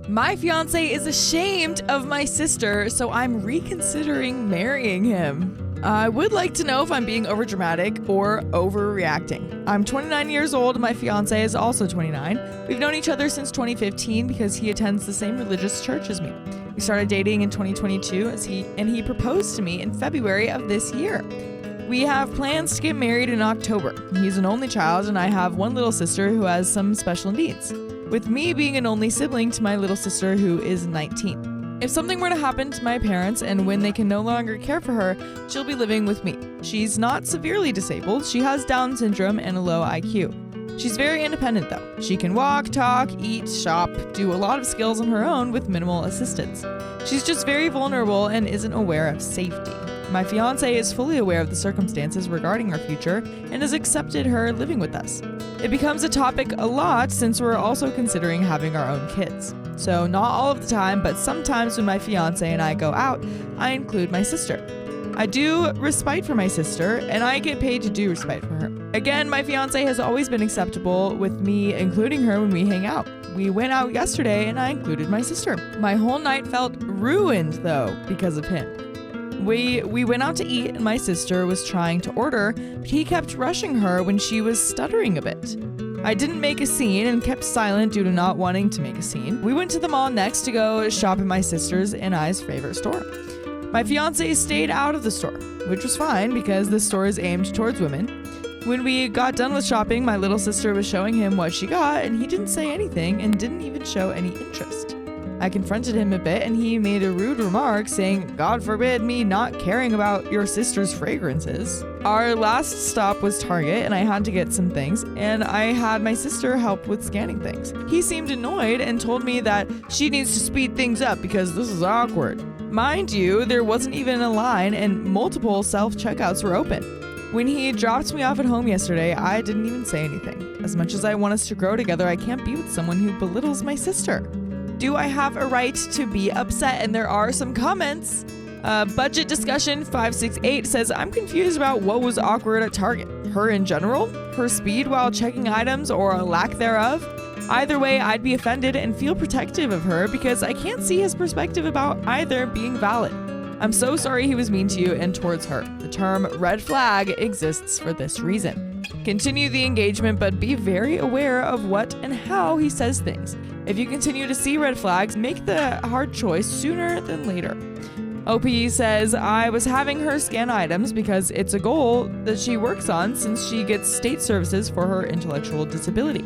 My fiancé is ashamed of my sister, so I'm reconsidering marrying him. I would like to know if I'm being overdramatic or overreacting. I'm 29 years old and my fiancé is also 29. We've known each other since 2015 because he attends the same religious church as me. We started dating in 2022 and he proposed to me in February of this year. We have plans to get married in October. He's an only child and I have one little sister who has some special needs, with me being an only sibling to my little sister who is 19. If something were to happen to my parents and when they can no longer care for her, she'll be living with me. She's not severely disabled. She has Down syndrome and a low IQ. She's very independent though. She can walk, talk, eat, shop, do a lot of skills on her own with minimal assistance. She's just very vulnerable and isn't aware of safety. My fiancé is fully aware of the circumstances regarding our future and has accepted her living with us. It becomes a topic a lot since we're also considering having our own kids. So not all of the time, but sometimes when my fiancé and I go out, I include my sister. I do respite for my sister, and I get paid to do respite for her. Again, my fiancé has always been acceptable with me including her when we hang out. We went out yesterday and I included my sister. My whole night felt ruined though because of him. We went out to eat and my sister was trying to order, but he kept rushing her when she was stuttering a bit. I didn't make a scene and kept silent due to not wanting to make a scene. We went to the mall next to go shop at my sister's and I's favorite store. My fiancé stayed out of the store, which was fine because the store is aimed towards women. When we got done with shopping, my little sister was showing him what she got and he didn't say anything and didn't even show any interest. I confronted him a bit and he made a rude remark saying, "God forbid me not caring about your sister's fragrances." Our last stop was Target and I had to get some things and I had my sister help with scanning things. He seemed annoyed and told me that she needs to speed things up because this is awkward. Mind you, there wasn't even a line and multiple self-checkouts were open. When he dropped me off at home yesterday, I didn't even say anything. As much as I want us to grow together, I can't be with someone who belittles my sister. Do I have a right to be upset? And there are some comments. Budget Discussion 568 says, I'm confused about what was awkward at Target. Her in general? Her speed while checking items or a lack thereof? Either way, I'd be offended and feel protective of her because I can't see his perspective about either being valid. I'm so sorry he was mean to you and towards her. The term red flag exists for this reason. Continue the engagement, but be very aware of what and how he says things. If you continue to see red flags, make the hard choice sooner than later. OP says, I was having her scan items because it's a goal that she works on since she gets state services for her intellectual disability.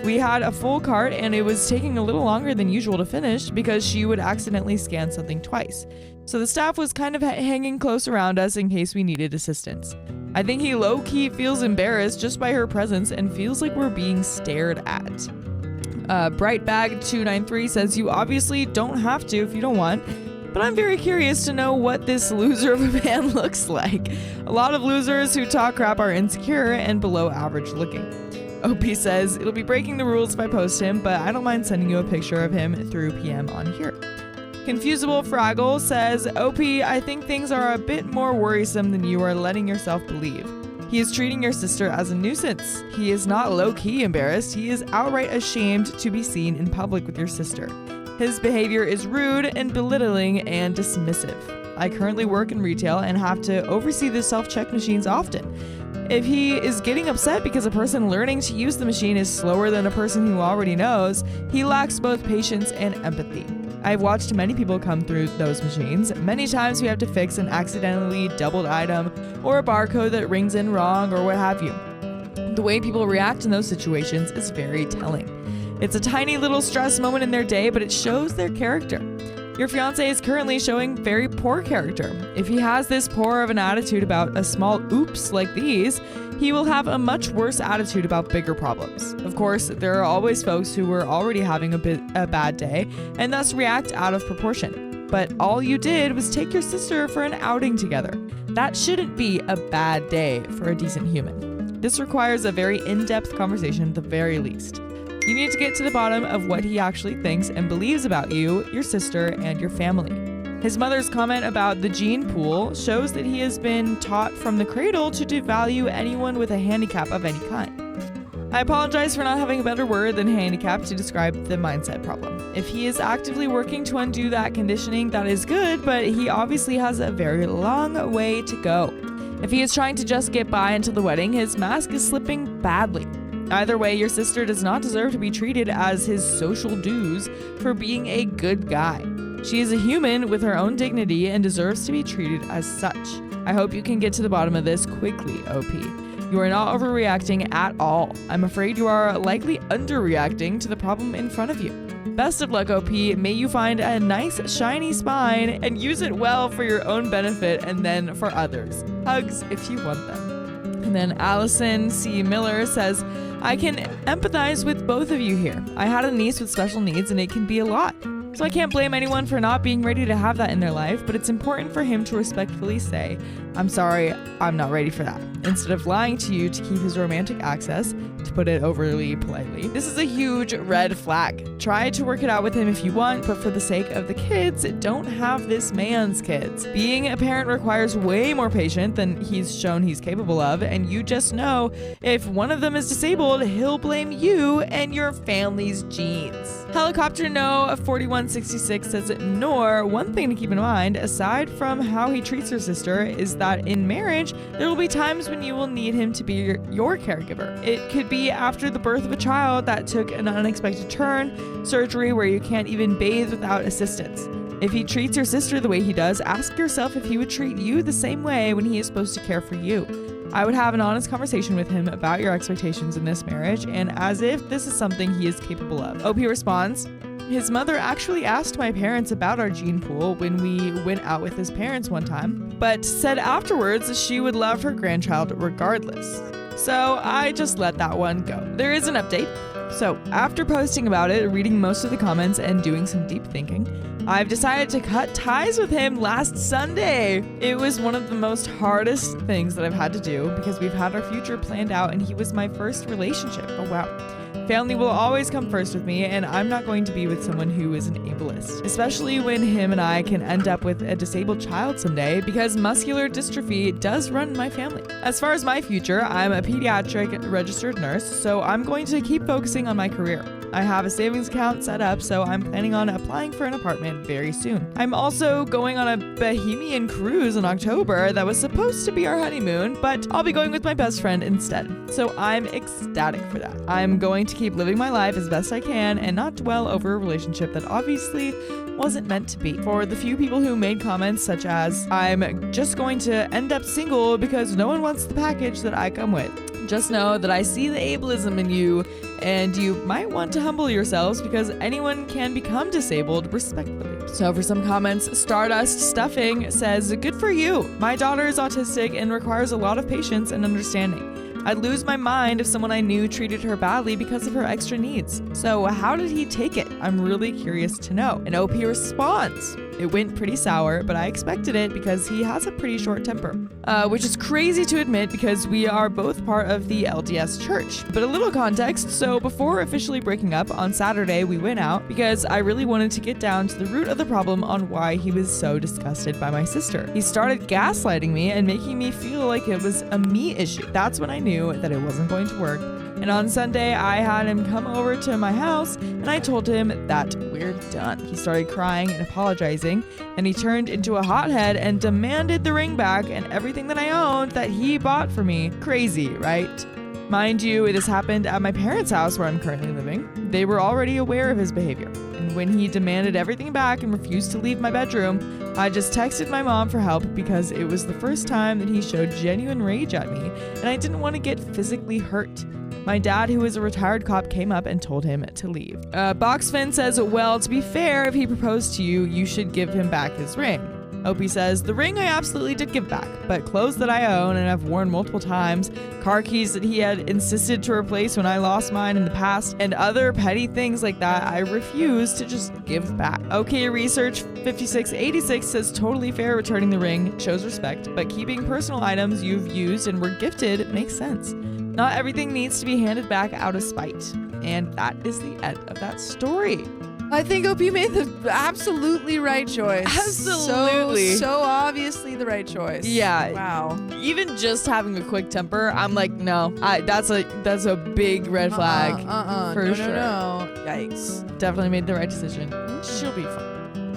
We had a full cart and it was taking a little longer than usual to finish because she would accidentally scan something twice. So the staff was kind of hanging close around us in case we needed assistance. I think he low-key feels embarrassed just by her presence and feels like we're being stared at. Brightbag293 says, you obviously don't have to if you don't want, but I'm very curious to know what this loser of a man looks like. A lot of losers who talk crap are insecure and below average looking. OP says, it'll be breaking the rules if I post him, but I don't mind sending you a picture of him through PM on here. Confusable Fraggle says, OP, I think things are a bit more worrisome than you are letting yourself believe. He is treating your sister as a nuisance. He is not low-key embarrassed. He is outright ashamed to be seen in public with your sister. His behavior is rude and belittling and dismissive. I currently work in retail and have to oversee the self-check machines often. If he is getting upset because a person learning to use the machine is slower than a person who already knows, he lacks both patience and empathy. I've watched many people come through those machines. Many times we have to fix an accidentally doubled item or a barcode that rings in wrong or what have you. The way people react in those situations is very telling. It's a tiny little stress moment in their day, but it shows their character. Your fiancé is currently showing very poor character. If he has this poor of an attitude about a small oops like these, he will have a much worse attitude about bigger problems. Of course, there are always folks who were already having a bad day and thus react out of proportion. But all you did was take your sister for an outing together. That shouldn't be a bad day for a decent human. This requires a very in-depth conversation at the very least. You need to get to the bottom of what he actually thinks and believes about you, your sister, and your family. His mother's comment about the gene pool shows that he has been taught from the cradle to devalue anyone with a handicap of any kind. I apologize for not having a better word than handicapped to describe the mindset problem. If he is actively working to undo that conditioning, that is good, but he obviously has a very long way to go. If he is trying to just get by until the wedding, his mask is slipping badly. Either way, your sister does not deserve to be treated as his social dues for being a good guy. She is a human with her own dignity and deserves to be treated as such. I hope you can get to the bottom of this quickly, OP. You are not overreacting at all. I'm afraid you are likely underreacting to the problem in front of you. Best of luck, OP. May you find a nice, shiny spine and use it well for your own benefit and then for others. Hugs if you want them. And then Allison C. Miller says, I can empathize with both of you here. I had a niece with special needs and it can be a lot. So I can't blame anyone for not being ready to have that in their life, but it's important for him to respectfully say, I'm sorry, I'm not ready for that, instead of lying to you to keep his romantic access, to put it overly politely. This is a huge red flag. Try to work it out with him if you want, but for the sake of the kids, don't have this man's kids. Being a parent requires way more patience than he's shown he's capable of, and you just know if one of them is disabled, he'll blame you and your family's genes. Helicopter No 4166 says, nor one thing to keep in mind, aside from how he treats her sister, is that in marriage, there will be times when you will need him to be your caregiver. It could be after the birth of a child that took an unexpected turn, surgery where you can't even bathe without assistance. If he treats your sister the way he does, ask yourself if he would treat you the same way when he is supposed to care for you. I would have an honest conversation with him about your expectations in this marriage and as if this is something he is capable of. OP responds, his mother actually asked my parents about our gene pool when we went out with his parents one time, but said afterwards she would love her grandchild regardless. So I just let that one go. There is an update. So after posting about it, reading most of the comments, and doing some deep thinking, I've decided to cut ties with him last Sunday. It was one of the most hardest things that I've had to do because we've had our future planned out and he was my first relationship. Oh wow. Family will always come first with me, and I'm not going to be with someone who is an ableist, especially when him and I can end up with a disabled child someday because muscular dystrophy does run in my family. As far as my future, I'm a pediatric registered nurse, so I'm going to keep focusing on my career. I have a savings account set up, so I'm planning on applying for an apartment very soon. I'm also going on a Bohemian cruise in October that was supposed to be our honeymoon, but I'll be going with my best friend instead. So I'm ecstatic for that. I'm going to keep living my life as best I can and not dwell over a relationship that obviously wasn't meant to be. For the few people who made comments such as, I'm just going to end up single because no one wants the package that I come with, just know that I see the ableism in you, and you might want to humble yourselves because anyone can become disabled respectfully. So for some comments, Stardust Stuffing says, good for you. My daughter is autistic and requires a lot of patience and understanding. I'd lose my mind if someone I knew treated her badly because of her extra needs. So how did he take it? I'm really curious to know. And OP responds, it went pretty sour, but I expected it because he has a pretty short temper. Which is crazy to admit because we are both part of the LDS church. But a little context, so before officially breaking up, on Saturday we went out because I really wanted to get down to the root of the problem on why he was so disgusted by my sister. He started gaslighting me and making me feel like it was a me issue. That's when I knew that it wasn't going to work. And on Sunday, I had him come over to my house and I told him that we're done. He started crying and apologizing, and he turned into a hothead and demanded the ring back and everything that I owned that he bought for me. Crazy, right? Mind you, it has happened at my parents' house where I'm currently living. They were already aware of his behavior. And when he demanded everything back and refused to leave my bedroom, I just texted my mom for help because it was the first time that he showed genuine rage at me, and I didn't want to get physically hurt. My dad, who is a retired cop, came up and told him to leave. Boxfin says, well, to be fair, if he proposed to you, you should give him back his ring. Opie says, the ring I absolutely did give back, but clothes that I own and have worn multiple times, car keys that he had insisted to replace when I lost mine in the past, and other petty things like that, I refuse to just give back. OK Research 5686 says, totally fair returning the ring, shows respect, but keeping personal items you've used and were gifted makes sense. Not everything needs to be handed back out of spite. And that is the end of that story. I think OP made the absolutely right choice. Absolutely. So obviously the right choice. Yeah. Wow. Even just having a quick temper, I'm like, no, that's a big red flag. For no, sure. No. Yikes. Definitely made the right decision. She'll be fine.